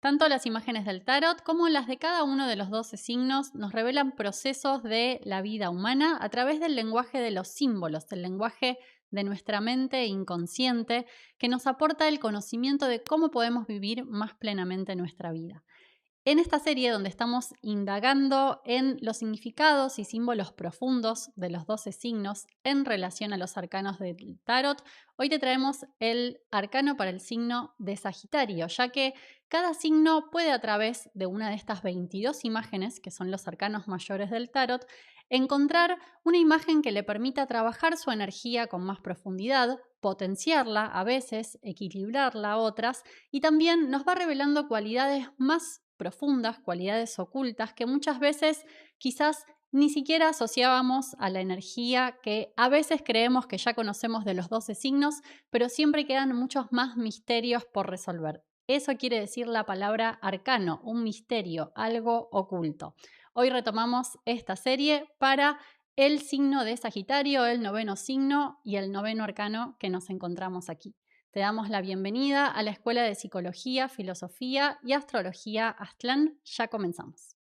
Tanto las imágenes del tarot como las de cada uno de los 12 signos nos revelan procesos de la vida humana a través del lenguaje de los símbolos, del lenguaje de nuestra mente inconsciente, que nos aporta el conocimiento de cómo podemos vivir más plenamente nuestra vida. En esta serie donde estamos indagando en los significados y símbolos profundos de los 12 signos en relación a los arcanos del tarot, hoy te traemos el arcano para el signo de Sagitario, ya que cada signo puede a través de una de estas 22 imágenes, que son los arcanos mayores del tarot, encontrar una imagen que le permita trabajar su energía con más profundidad, potenciarla a veces, equilibrarla a otras, y también nos va revelando cualidades más profundas, cualidades ocultas que muchas veces quizás ni siquiera asociábamos a la energía que a veces creemos que ya conocemos de los 12 signos, pero siempre quedan muchos más misterios por resolver. Eso quiere decir la palabra arcano, un misterio, algo oculto. Hoy retomamos esta serie para el signo de Sagitario, el noveno signo y el noveno arcano que nos encontramos aquí. Te damos la bienvenida a la Escuela de Psicología, Filosofía y Astrología Aztlán. Ya comenzamos.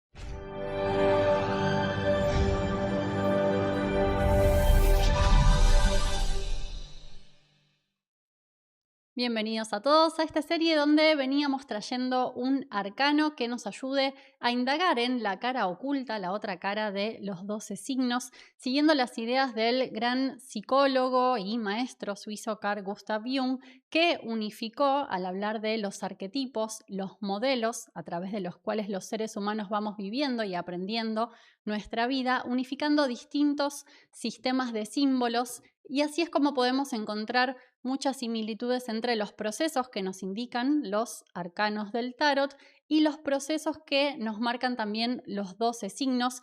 Bienvenidos a todos a esta serie donde veníamos trayendo un arcano que nos ayude a indagar en la cara oculta, la otra cara de los 12 signos, siguiendo las ideas del gran psicólogo y maestro suizo Carl Gustav Jung, que unificó al hablar de los arquetipos, los modelos a través de los cuales los seres humanos vamos viviendo y aprendiendo nuestra vida, unificando distintos sistemas de símbolos, y así es como podemos encontrar muchas similitudes entre los procesos que nos indican los arcanos del tarot y los procesos que nos marcan también los 12 signos.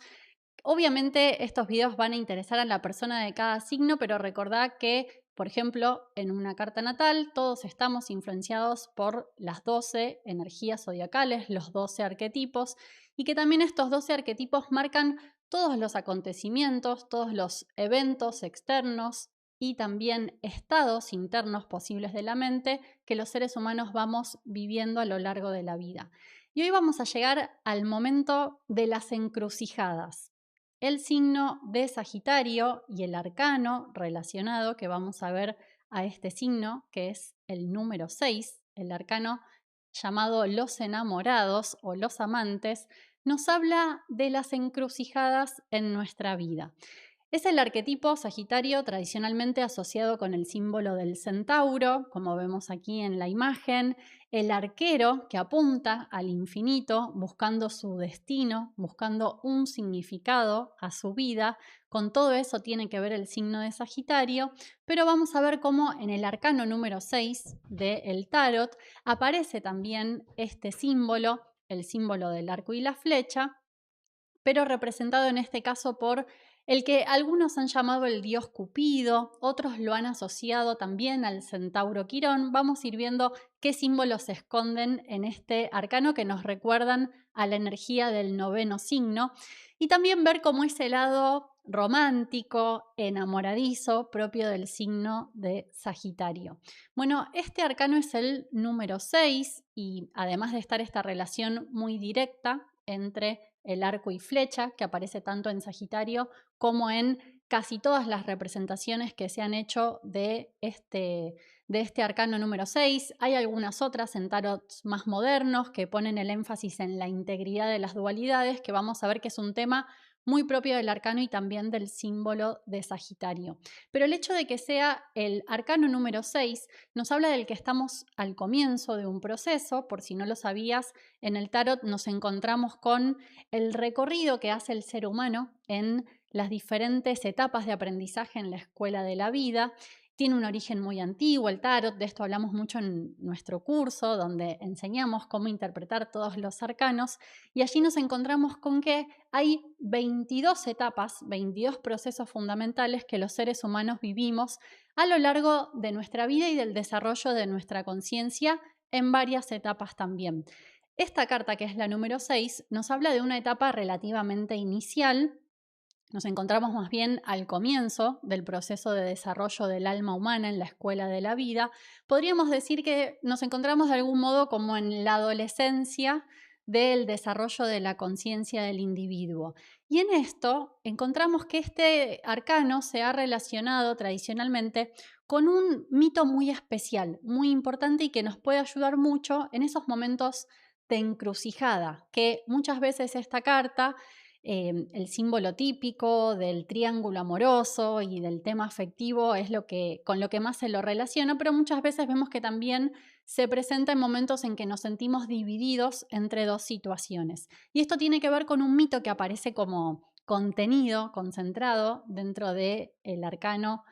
Obviamente estos videos van a interesar a la persona de cada signo, pero recordad que, por ejemplo, en una carta natal todos estamos influenciados por las 12 energías zodiacales, los 12 arquetipos, y que también estos 12 arquetipos marcan todos los acontecimientos, todos los eventos externos y también estados internos posibles de la mente que los seres humanos vamos viviendo a lo largo de la vida. Y hoy vamos a llegar al momento de las encrucijadas. El signo de Sagitario y el arcano relacionado que vamos a ver a este signo, que es el número 6, el arcano llamado los enamorados o los amantes, nos habla de las encrucijadas en nuestra vida. Es el arquetipo Sagitario tradicionalmente asociado con el símbolo del centauro, como vemos aquí en la imagen, el arquero que apunta al infinito buscando su destino, buscando un significado a su vida. Con todo eso tiene que ver el signo de Sagitario, pero vamos a ver cómo en el arcano número 6 del tarot aparece también este símbolo, el símbolo del arco y la flecha, pero representado en este caso por el que algunos han llamado el dios Cupido, otros lo han asociado también al centauro Quirón. Vamos a ir viendo qué símbolos se esconden en este arcano que nos recuerdan a la energía del noveno signo, y también ver cómo ese lado romántico, enamoradizo, propio del signo de Sagitario. Bueno, este arcano es el número 6 y además de estar esta relación muy directa entre el arco y flecha, que aparece tanto en Sagitario como en casi todas las representaciones que se han hecho de este arcano número 6. Hay algunas otras en tarots más modernos que ponen el énfasis en la integridad de las dualidades, que vamos a ver que es un tema muy propio del arcano y también del símbolo de Sagitario. Pero el hecho de que sea el arcano número 6 nos habla del que estamos al comienzo de un proceso. Por si no lo sabías, en el tarot nos encontramos con el recorrido que hace el ser humano en las diferentes etapas de aprendizaje en la escuela de la vida. Tiene un origen muy antiguo el tarot, de esto hablamos mucho en nuestro curso, donde enseñamos cómo interpretar todos los arcanos, y allí nos encontramos con que hay 22 etapas, 22 procesos fundamentales que los seres humanos vivimos a lo largo de nuestra vida y del desarrollo de nuestra conciencia en varias etapas también. Esta carta, que es la número 6, nos habla de una etapa relativamente inicial, Nos encontramos más bien al comienzo del proceso de desarrollo del alma humana en la escuela de la vida. Podríamos decir que nos encontramos de algún modo como en la adolescencia del desarrollo de la conciencia del individuo. Y en esto encontramos que este arcano se ha relacionado tradicionalmente con un mito muy especial, muy importante y que nos puede ayudar mucho en esos momentos de encrucijada, que muchas veces esta carta, el símbolo típico del triángulo amoroso y del tema afectivo es con lo que más se lo relaciona, pero muchas veces vemos que también se presenta en momentos en que nos sentimos divididos entre dos situaciones. Y esto tiene que ver con un mito que aparece como contenido, concentrado dentro del arcano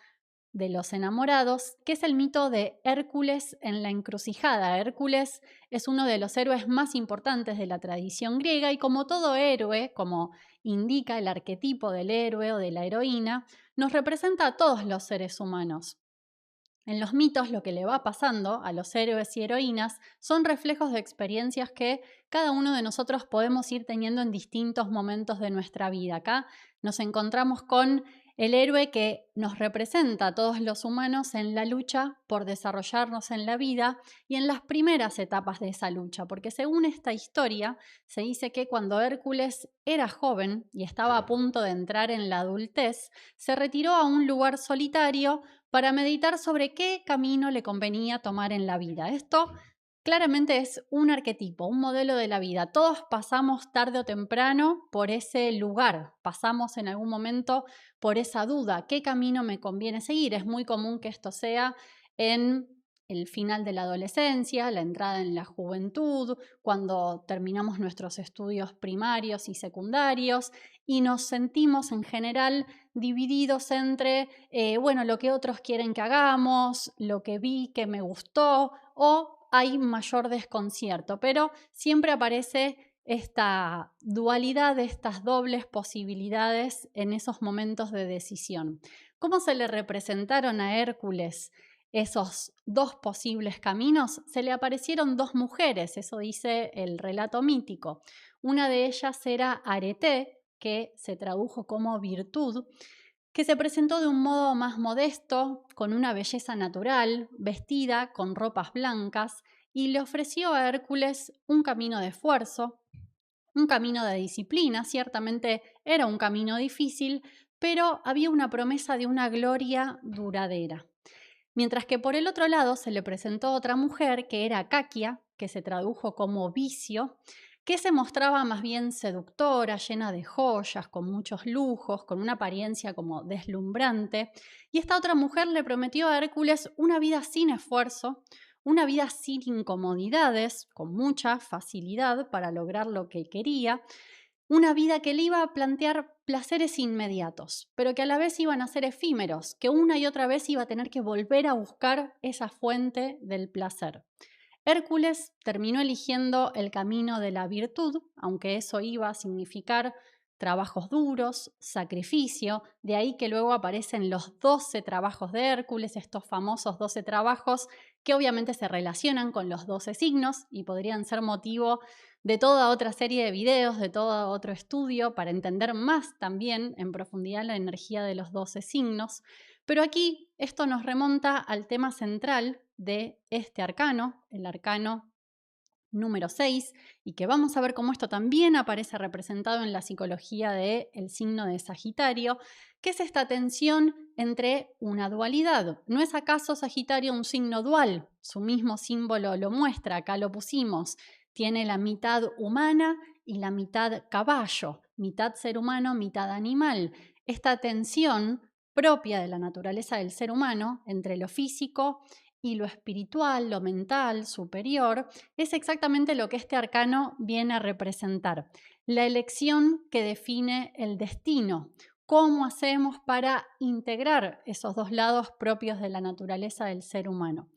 de los enamorados, que es el mito de Hércules en la encrucijada. Hércules es uno de los héroes más importantes de la tradición griega y como todo héroe, como indica el arquetipo del héroe o de la heroína, nos representa a todos los seres humanos. En los mitos lo que le va pasando a los héroes y heroínas son reflejos de experiencias que cada uno de nosotros podemos ir teniendo en distintos momentos de nuestra vida. Acá nos encontramos con el héroe que nos representa a todos los humanos en la lucha por desarrollarnos en la vida y en las primeras etapas de esa lucha, porque según esta historia se dice que cuando Hércules era joven y estaba a punto de entrar en la adultez, se retiró a un lugar solitario para meditar sobre qué camino le convenía tomar en la vida. Esto claramente es un arquetipo, un modelo de la vida. Todos pasamos tarde o temprano por ese lugar, pasamos en algún momento por esa duda, ¿qué camino me conviene seguir? Es muy común que esto sea en el final de la adolescencia, la entrada en la juventud, cuando terminamos nuestros estudios primarios y secundarios y nos sentimos en general divididos entre, lo que otros quieren que hagamos, lo que vi que me gustó o hay mayor desconcierto, pero siempre aparece esta dualidad de estas dobles posibilidades en esos momentos de decisión. ¿Cómo se le representaron a Hércules esos dos posibles caminos? Se le aparecieron dos mujeres, eso dice el relato mítico. Una de ellas era Areté, que se tradujo como virtud, que se presentó de un modo más modesto, con una belleza natural, vestida con ropas blancas, y le ofreció a Hércules un camino de esfuerzo, un camino de disciplina. Ciertamente era un camino difícil, pero había una promesa de una gloria duradera. Mientras que por el otro lado se le presentó otra mujer que era Caquia, que se tradujo como vicio, que se mostraba más bien seductora, llena de joyas, con muchos lujos, con una apariencia como deslumbrante. Y esta otra mujer le prometió a Hércules una vida sin esfuerzo, una vida sin incomodidades, con mucha facilidad para lograr lo que quería, una vida que le iba a plantear placeres inmediatos, pero que a la vez iban a ser efímeros, que una y otra vez iba a tener que volver a buscar esa fuente del placer. Hércules terminó eligiendo el camino de la virtud, aunque eso iba a significar trabajos duros, sacrificio, de ahí que luego aparecen los 12 trabajos de Hércules, estos famosos 12 trabajos que obviamente se relacionan con los 12 signos y podrían ser motivo de toda otra serie de videos, de todo otro estudio para entender más también en profundidad la energía de los 12 signos. Pero aquí esto nos remonta al tema central de este arcano, el arcano número 6, y que vamos a ver cómo esto también aparece representado en la psicología del signo de Sagitario, que es esta tensión entre una dualidad. ¿No es acaso Sagitario un signo dual? Su mismo símbolo lo muestra, acá lo pusimos. Tiene la mitad humana y la mitad caballo, mitad ser humano, mitad animal. Esta tensión propia de la naturaleza del ser humano entre lo físico y lo espiritual, lo mental, superior, es exactamente lo que este arcano viene a representar. La elección que define el destino. ¿Cómo hacemos para integrar esos dos lados propios de la naturaleza del ser humano?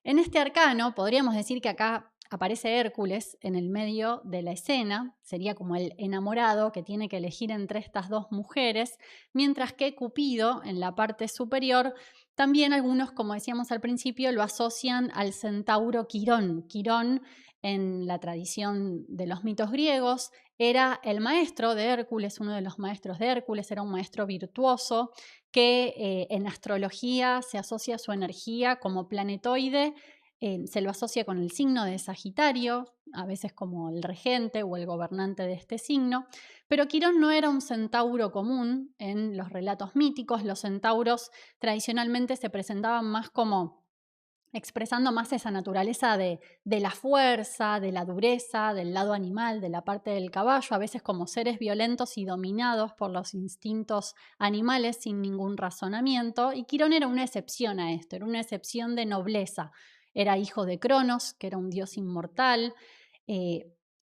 En este arcano podríamos decir que acá aparece Hércules en el medio de la escena, sería como el enamorado que tiene que elegir entre estas dos mujeres, mientras que Cupido en la parte superior, también algunos, como decíamos al principio, lo asocian al centauro Quirón. Quirón en la tradición de los mitos griegos, era el maestro de Hércules, uno de los maestros de Hércules, era un maestro virtuoso que en astrología se asocia su energía como planetoide, se lo asocia con el signo de Sagitario, a veces como el regente o el gobernante de este signo, pero Quirón no era un centauro común en los relatos míticos. Los centauros tradicionalmente se presentaban más como expresando más esa naturaleza de la fuerza, de la dureza, del lado animal, de la parte del caballo, a veces como seres violentos y dominados por los instintos animales sin ningún razonamiento. Y Quirón era una excepción a esto, era una excepción de nobleza. Era hijo de Cronos, que era un dios inmortal.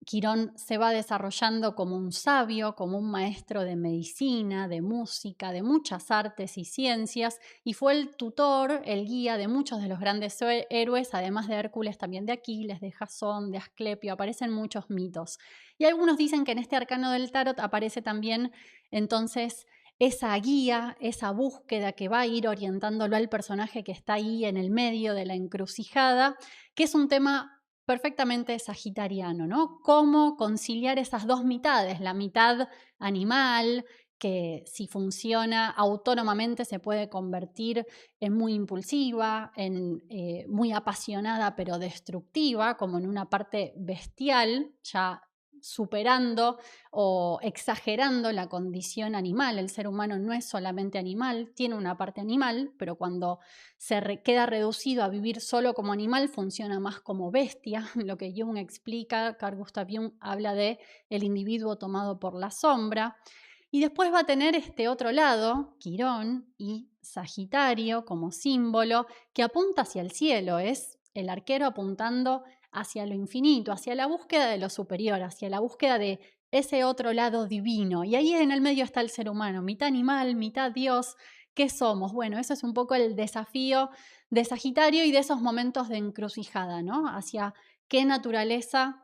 Quirón se va desarrollando como un sabio, como un maestro de medicina, de música, de muchas artes y ciencias, y fue el tutor, el guía de muchos de los grandes héroes, además de Hércules, también de Aquiles, de Jasón, de Asclepio, aparecen muchos mitos. Y algunos dicen que en este arcano del tarot aparece también entonces esa guía, esa búsqueda que va a ir orientándolo al personaje que está ahí en el medio de la encrucijada, que es un tema perfectamente sagitariano, ¿no? Cómo conciliar esas dos mitades, la mitad animal, que si funciona autónomamente se puede convertir en muy impulsiva, en muy apasionada pero destructiva, como en una parte bestial, ya superando o exagerando la condición animal. El ser humano no es solamente animal, tiene una parte animal, pero cuando queda reducido a vivir solo como animal, funciona más como bestia. Lo que Jung explica, Carl Gustav Jung habla de el individuo tomado por la sombra. Y después va a tener este otro lado, Quirón y Sagitario como símbolo, que apunta hacia el cielo, es el arquero apuntando hacia lo infinito, hacia la búsqueda de lo superior, hacia la búsqueda de ese otro lado divino. Y ahí en el medio está el ser humano, mitad animal, mitad Dios. ¿Qué somos? Bueno, eso es un poco el desafío de Sagitario y de esos momentos de encrucijada, ¿no? Hacia qué naturaleza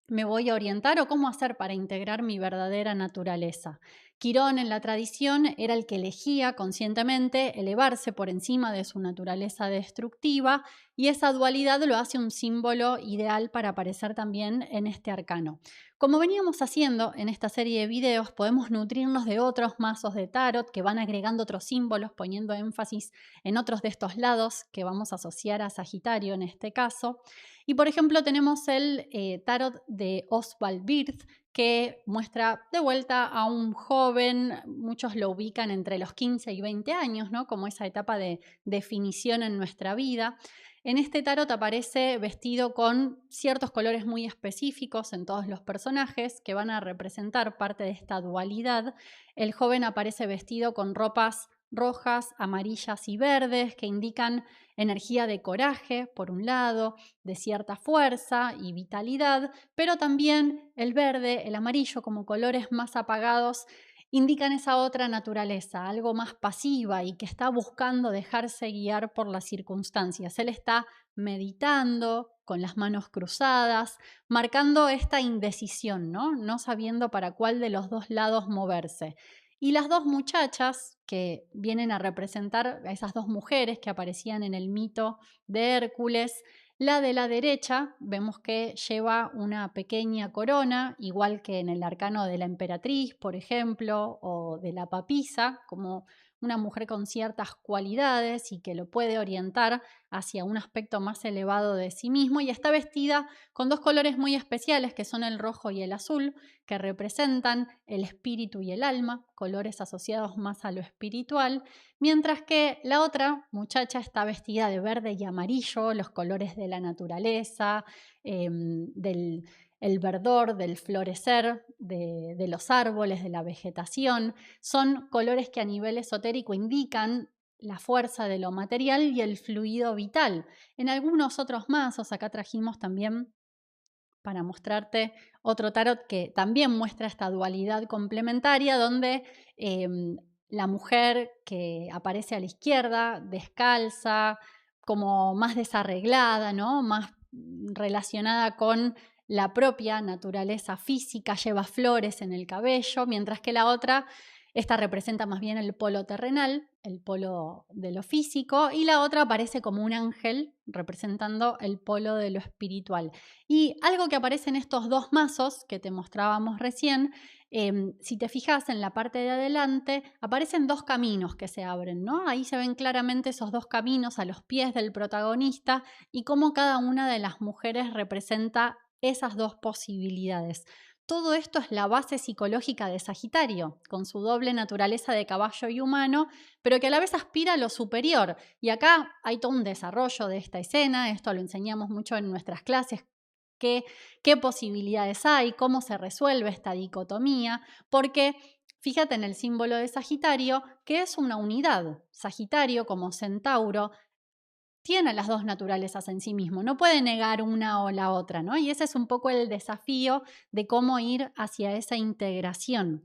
me voy a orientar o cómo hacer para integrar mi verdadera naturaleza. Quirón en la tradición era el que elegía conscientemente elevarse por encima de su naturaleza destructiva y esa dualidad lo hace un símbolo ideal para aparecer también en este arcano. Como veníamos haciendo en esta serie de videos, podemos nutrirnos de otros mazos de tarot que van agregando otros símbolos, poniendo énfasis en otros de estos lados que vamos a asociar a Sagitario en este caso. Y por ejemplo tenemos el tarot de Oswald Wirth, que muestra de vuelta a un joven, muchos lo ubican entre los 15 y 20 años, ¿no? Como esa etapa de definición en nuestra vida. En este tarot aparece vestido con ciertos colores muy específicos en todos los personajes que van a representar parte de esta dualidad. El joven aparece vestido con ropas rojas, amarillas y verdes que indican energía de coraje, por un lado, de cierta fuerza y vitalidad, pero también el verde, el amarillo como colores más apagados indican esa otra naturaleza, algo más pasiva y que está buscando dejarse guiar por las circunstancias. Él está meditando con las manos cruzadas, marcando esta indecisión, ¿no? No sabiendo para cuál de los dos lados moverse. Y las dos muchachas que vienen a representar a esas dos mujeres que aparecían en el mito de Hércules, la de la derecha vemos que lleva una pequeña corona, igual que en el arcano de la emperatriz, por ejemplo, o de la papisa, como una mujer con ciertas cualidades y que lo puede orientar hacia un aspecto más elevado de sí mismo, y está vestida con dos colores muy especiales que son el rojo y el azul, que representan el espíritu y el alma, colores asociados más a lo espiritual, mientras que la otra muchacha está vestida de verde y amarillo, los colores de la naturaleza, del el verdor, del florecer, de los árboles, de la vegetación. Son colores que a nivel esotérico indican la fuerza de lo material y el fluido vital. En algunos otros mazos, acá trajimos también para mostrarte otro tarot que también muestra esta dualidad complementaria, donde la mujer que aparece a la izquierda, descalza, como más desarreglada, ¿no? Más relacionada con la propia naturaleza física, lleva flores en el cabello, mientras que la otra, esta representa más bien el polo terrenal, el polo de lo físico, y la otra aparece como un ángel representando el polo de lo espiritual. Y algo que aparece en estos dos mazos que te mostrábamos recién, si te fijas en la parte de adelante, aparecen dos caminos que se abren, ¿no? Ahí se ven claramente esos dos caminos a los pies del protagonista y cómo cada una de las mujeres representa esas dos posibilidades. Todo esto es la base psicológica de Sagitario, con su doble naturaleza de caballo y humano, pero que a la vez aspira a lo superior. Y acá hay todo un desarrollo de esta escena, esto lo enseñamos mucho en nuestras clases, qué posibilidades hay, cómo se resuelve esta dicotomía, porque fíjate en el símbolo de Sagitario, que es una unidad. Sagitario, como centauro, tiene las dos naturalezas en sí mismo, no puede negar una o la otra, ¿no? Y ese es un poco el desafío de cómo ir hacia esa integración.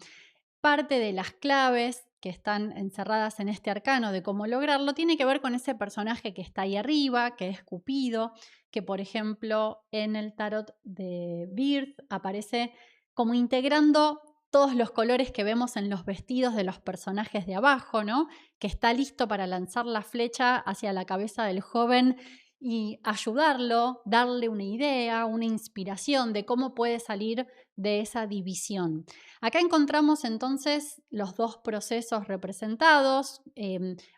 Parte de las claves que están encerradas en este arcano de cómo lograrlo tiene que ver con ese personaje que está ahí arriba, que es Cupido, que por ejemplo en el tarot de Birth aparece como integrando todos los colores que vemos en los vestidos de los personajes de abajo, ¿no? Que está listo para lanzar la flecha hacia la cabeza del joven y ayudarlo, darle una idea, una inspiración de cómo puede salir de esa división. Acá encontramos entonces los dos procesos representados.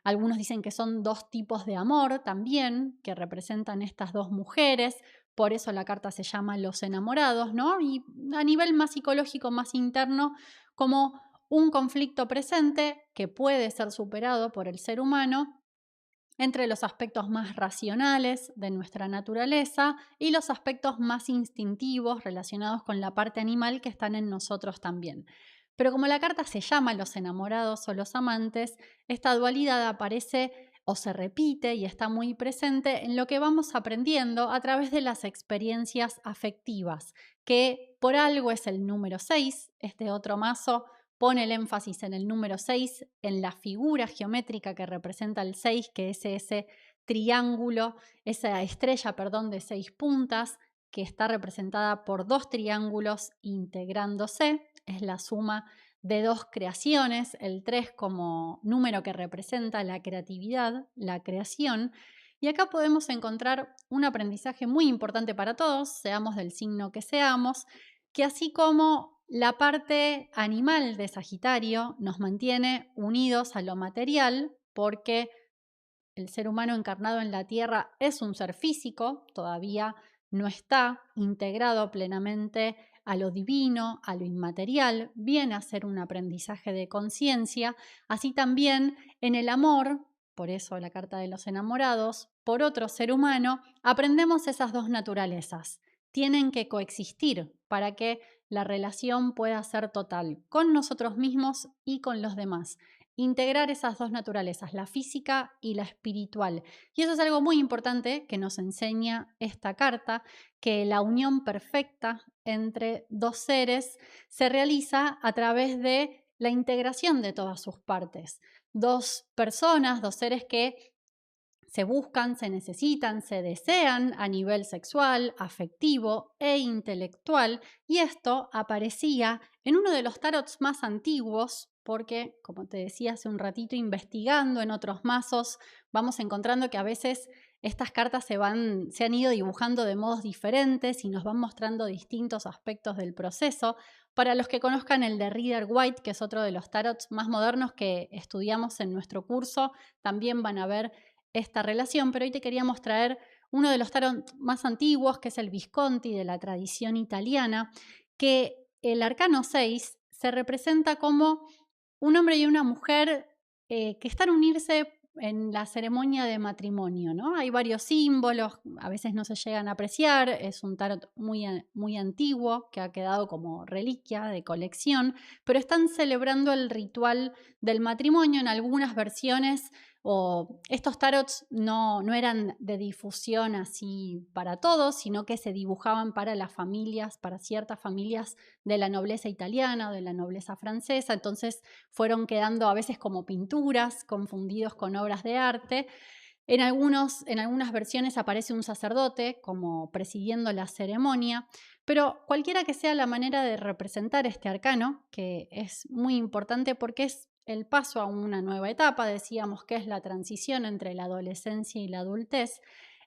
Algunos dicen que son dos tipos de amor también, que representan estas dos mujeres. Por eso la carta se llama Los enamorados, ¿no? Y a nivel más psicológico, más interno, como un conflicto presente que puede ser superado por el ser humano entre los aspectos más racionales de nuestra naturaleza y los aspectos más instintivos relacionados con la parte animal que están en nosotros también. Pero como la carta se llama Los enamorados o los amantes, esta dualidad aparece o se repite y está muy presente en lo que vamos aprendiendo a través de las experiencias afectivas, que por algo es el número 6, este otro mazo pone el énfasis en el número 6, en la figura geométrica que representa el 6, que es ese triángulo, esa estrella, perdón, de 6 puntas, que está representada por dos triángulos integrándose. Es la suma de dos creaciones, el 3 como número que representa la creatividad, la creación. Y acá podemos encontrar un aprendizaje muy importante para todos, seamos del signo que seamos, que así como la parte animal de Sagitario nos mantiene unidos a lo material, porque el ser humano encarnado en la Tierra es un ser físico, todavía no está integrado plenamente a lo divino, a lo inmaterial, viene a ser un aprendizaje de conciencia, así también en el amor, por eso la carta de los enamorados, por otro ser humano, aprendemos esas dos naturalezas. Tienen que coexistir para que la relación pueda ser total con nosotros mismos y con los demás. Integrar esas dos naturalezas, la física y la espiritual. Y eso es algo muy importante que nos enseña esta carta, que la unión perfecta entre dos seres se realiza a través de la integración de todas sus partes. Dos personas, dos seres que se buscan, se necesitan, se desean a nivel sexual, afectivo e intelectual, y esto aparecía en uno de los tarots más antiguos, porque, como te decía hace un ratito, investigando en otros mazos, vamos encontrando que a veces estas cartas se han ido dibujando de modos diferentes y nos van mostrando distintos aspectos del proceso. Para los que conozcan el de Rider White, que es otro de los tarots más modernos que estudiamos en nuestro curso, también van a ver esta relación, pero hoy te queríamos traer uno de los tarot más antiguos, que es el Visconti de la tradición italiana, que el arcano 6 se representa como un hombre y una mujer que están a unirse en la ceremonia de matrimonio, ¿no? Hay varios símbolos, a veces no se llegan a apreciar, es un tarot muy antiguo que ha quedado como reliquia de colección, pero están celebrando el ritual del matrimonio en algunas versiones, o estos tarots no eran de difusión así para todos, sino que se dibujaban para las familias, para ciertas familias de la nobleza italiana o de la nobleza francesa, entonces fueron quedando a veces como pinturas, confundidos con obras de arte. En algunas versiones aparece un sacerdote como presidiendo la ceremonia, pero cualquiera que sea la manera de representar este arcano, que es muy importante porque es el paso a una nueva etapa, decíamos que es la transición entre la adolescencia y la adultez,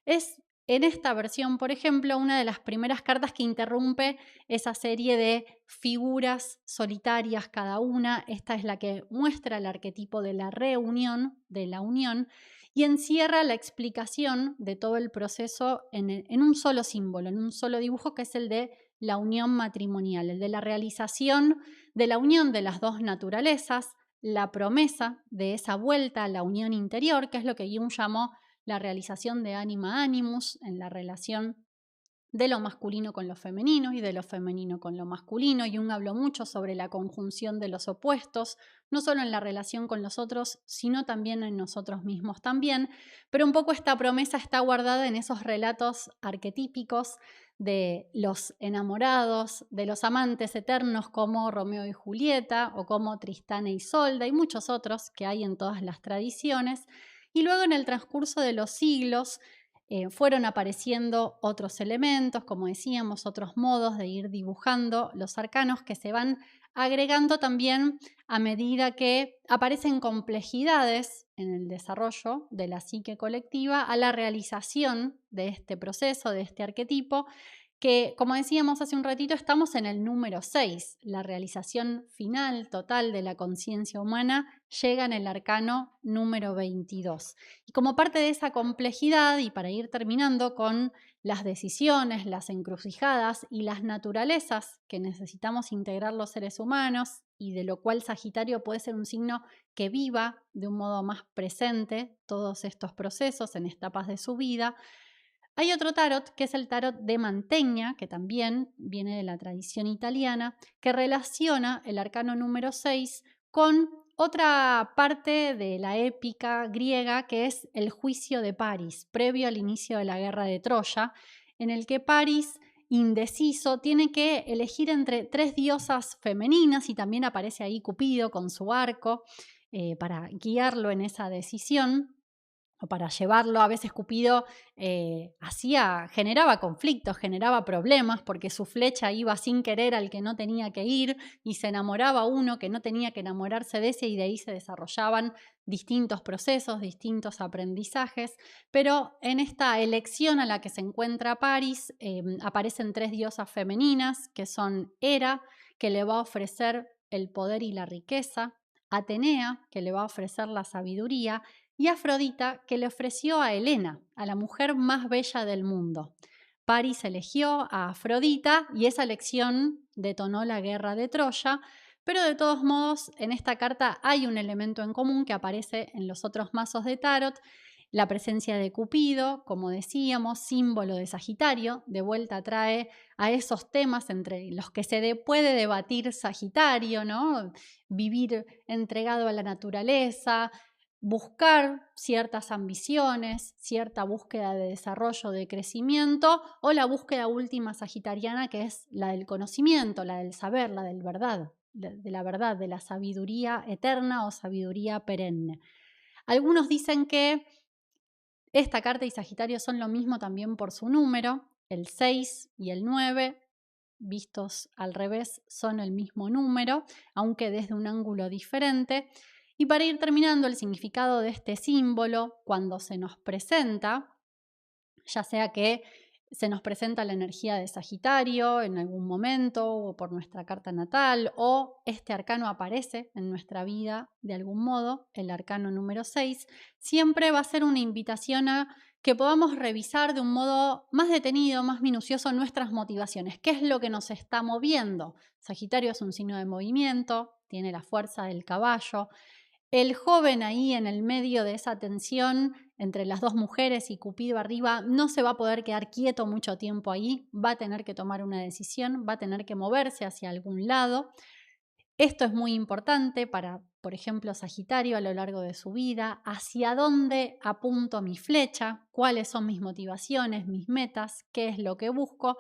es en esta versión, por ejemplo, una de las primeras cartas que interrumpe esa serie de figuras solitarias cada una. Esta es la que muestra el arquetipo de la reunión, de la unión, y encierra la explicación de todo el proceso en un solo símbolo, en un solo dibujo, que es el de la unión matrimonial, el de la realización de la unión de las dos naturalezas, la promesa de esa vuelta a la unión interior, que es lo que Jung llamó la realización de anima animus en la relación de lo masculino con lo femenino y de lo femenino con lo masculino. Jung habló mucho sobre la conjunción de los opuestos, no solo en la relación con los otros, sino también en nosotros mismos también. Pero un poco esta promesa está guardada en esos relatos arquetípicos de los enamorados, de los amantes eternos como Romeo y Julieta o como Tristán e Isolda y muchos otros que hay en todas las tradiciones. Y luego en el transcurso de los siglos, fueron apareciendo otros elementos, como decíamos, otros modos de ir dibujando los arcanos que se van agregando también a medida que aparecen complejidades en el desarrollo de la psique colectiva a la realización de este proceso, de este arquetipo, que, como decíamos hace un ratito, estamos en el número 6. La realización final, total de la conciencia humana llega en el arcano número 22. Y como parte de esa complejidad, y para ir terminando con las decisiones, las encrucijadas y las naturalezas que necesitamos integrar los seres humanos, y de lo cual Sagitario puede ser un signo que viva de un modo más presente todos estos procesos en etapas de su vida, hay otro tarot que es el tarot de Mantegna, que también viene de la tradición italiana, que relaciona el arcano número 6 con otra parte de la épica griega, que es el juicio de París, previo al inicio de la guerra de Troya, en el que París, indeciso, tiene que elegir entre tres diosas femeninas, y también aparece ahí Cupido con su arco para guiarlo en esa decisión o para llevarlo. A veces Cupido generaba conflictos, generaba problemas, porque su flecha iba sin querer al que no tenía que ir y se enamoraba uno que no tenía que enamorarse de ese, y de ahí se desarrollaban distintos procesos, distintos aprendizajes. Pero en esta elección a la que se encuentra París aparecen tres diosas femeninas, que son Hera, que le va a ofrecer el poder y la riqueza; Atenea, que le va a ofrecer la sabiduría; y Afrodita, que le ofreció a Helena, a la mujer más bella del mundo. París eligió a Afrodita y esa elección detonó la guerra de Troya, pero de todos modos en esta carta hay un elemento en común que aparece en los otros mazos de tarot: la presencia de Cupido, como decíamos, símbolo de Sagitario. De vuelta trae a esos temas entre los que se puede debatir Sagitario, ¿no? Vivir entregado a la naturaleza, buscar ciertas ambiciones, cierta búsqueda de desarrollo, de crecimiento, o la búsqueda última sagitariana, que es la del conocimiento, la del saber, la del verdad, de la verdad, de la sabiduría eterna o sabiduría perenne. Algunos dicen que esta carta y Sagitario son lo mismo también por su número. El 6 y el 9, vistos al revés, son el mismo número, aunque desde un ángulo diferente. Y para ir terminando, el significado de este símbolo cuando se nos presenta, ya sea que se nos presenta la energía de Sagitario en algún momento o por nuestra carta natal, o este arcano aparece en nuestra vida de algún modo, el arcano número 6, siempre va a ser una invitación a que podamos revisar de un modo más detenido, más minucioso, nuestras motivaciones. ¿Qué es lo que nos está moviendo? Sagitario es un signo de movimiento, tiene la fuerza del caballo. El joven ahí en el medio de esa tensión entre las dos mujeres y Cupido arriba no se va a poder quedar quieto mucho tiempo ahí, va a tener que tomar una decisión, va a tener que moverse hacia algún lado. Esto es muy importante para, por ejemplo, Sagitario a lo largo de su vida: hacia dónde apunto mi flecha, cuáles son mis motivaciones, mis metas, qué es lo que busco.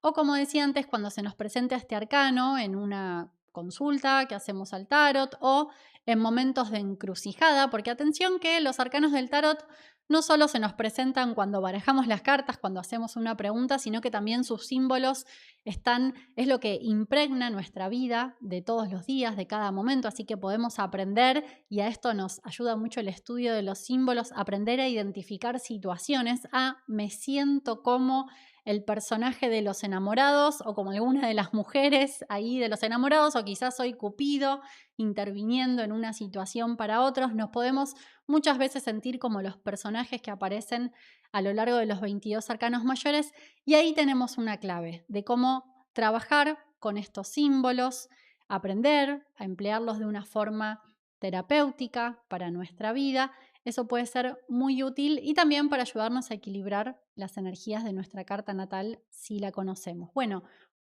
O como decía antes, cuando se nos presenta este arcano en una consulta que hacemos al tarot o en momentos de encrucijada, porque atención que los arcanos del tarot no solo se nos presentan cuando barajamos las cartas, cuando hacemos una pregunta, sino que también sus símbolos es lo que impregna nuestra vida de todos los días, de cada momento, así que podemos aprender, y a esto nos ayuda mucho el estudio de los símbolos, aprender a identificar situaciones. Me siento como el personaje de Los Enamorados o como alguna de las mujeres ahí de Los Enamorados, o quizás soy Cupido interviniendo en una situación para otros. Nos podemos muchas veces sentir como los personajes que aparecen a lo largo de los 22 arcanos mayores, y ahí tenemos una clave de cómo trabajar con estos símbolos, aprender a emplearlos de una forma terapéutica para nuestra vida. Eso puede ser muy útil y también para ayudarnos a equilibrar las energías de nuestra carta natal si la conocemos. Bueno,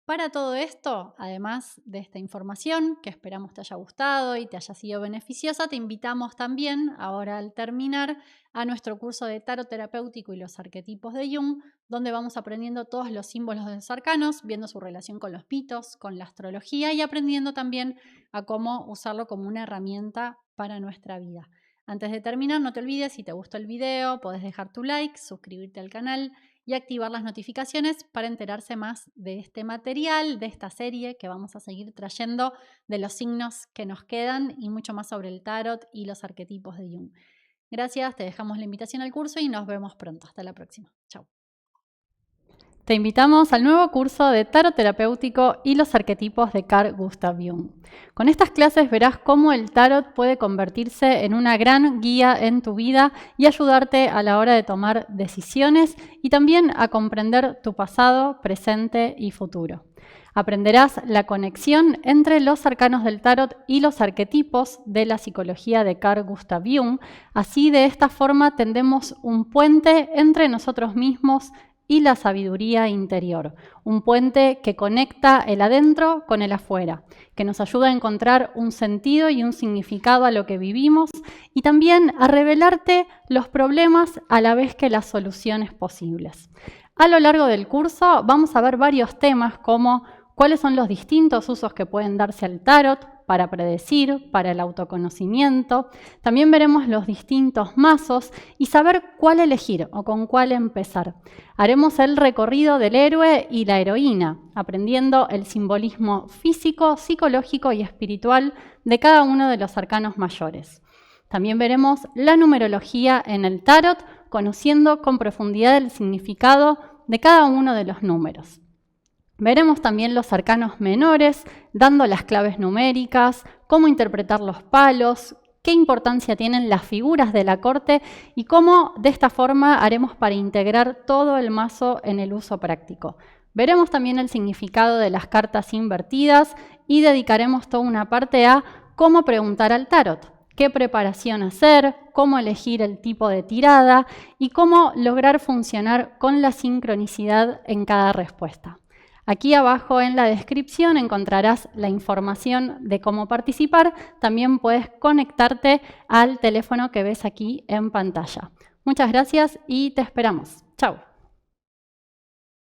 para todo esto, además de esta información que esperamos te haya gustado y te haya sido beneficiosa, te invitamos también, ahora al terminar, a nuestro curso de tarot terapéutico y los arquetipos de Jung, donde vamos aprendiendo todos los símbolos de los arcanos, viendo su relación con los mitos, con la astrología y aprendiendo también a cómo usarlo como una herramienta para nuestra vida. Antes de terminar, no te olvides, si te gustó el video, podés dejar tu like, suscribirte al canal y activar las notificaciones para enterarse más de este material, de esta serie que vamos a seguir trayendo, de los signos que nos quedan y mucho más sobre el tarot y los arquetipos de Jung. Gracias, te dejamos la invitación al curso y nos vemos pronto. Hasta la próxima. Chao. Te invitamos al nuevo curso de Tarot Terapéutico y los arquetipos de Carl Gustav Jung. Con estas clases verás cómo el tarot puede convertirse en una gran guía en tu vida y ayudarte a la hora de tomar decisiones y también a comprender tu pasado, presente y futuro. Aprenderás la conexión entre los arcanos del tarot y los arquetipos de la psicología de Carl Gustav Jung. Así, de esta forma, tendemos un puente entre nosotros mismos y la sabiduría interior, un puente que conecta el adentro con el afuera, que nos ayuda a encontrar un sentido y un significado a lo que vivimos y también a revelarte los problemas a la vez que las soluciones posibles. A lo largo del curso vamos a ver varios temas como cuáles son los distintos usos que pueden darse al tarot para predecir, para el autoconocimiento. También veremos los distintos mazos y saber cuál elegir o con cuál empezar. Haremos el recorrido del héroe y la heroína, aprendiendo el simbolismo físico, psicológico y espiritual de cada uno de los arcanos mayores. También veremos la numerología en el tarot, conociendo con profundidad el significado de cada uno de los números. Veremos también los arcanos menores, dando las claves numéricas, cómo interpretar los palos, qué importancia tienen las figuras de la corte y cómo de esta forma haremos para integrar todo el mazo en el uso práctico. Veremos también el significado de las cartas invertidas y dedicaremos toda una parte a cómo preguntar al tarot, qué preparación hacer, cómo elegir el tipo de tirada y cómo lograr funcionar con la sincronicidad en cada respuesta. Aquí abajo en la descripción encontrarás la información de cómo participar. También puedes conectarte al teléfono que ves aquí en pantalla. Muchas gracias y te esperamos. Chao.